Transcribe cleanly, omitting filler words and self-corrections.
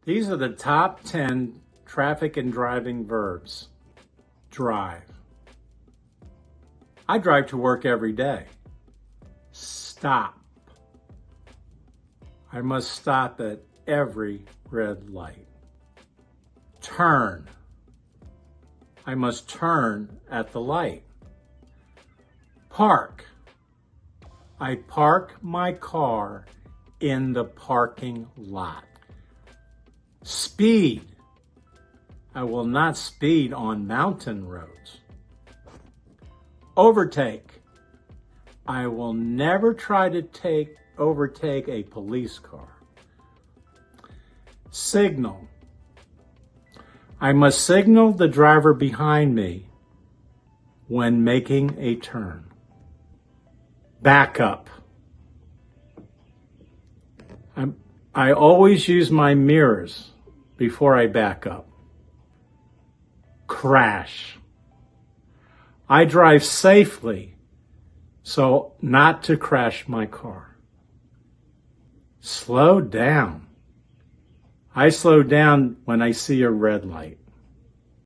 These are the top 10 traffic and driving verbs. Drive. I drive to work every day. Stop. I must stop at every red light. Turn. I must turn at the light. Park. I park my car in the parking lot. Speed. I will not speed on mountain roads. Overtake. I will never try to overtake a police car. Signal. I must signal the driver behind me when making a turn. Back up. I always use my mirrors before I back up. Crash. I drive safely so not to crash my car. Slow down. I slow down when I see a red light.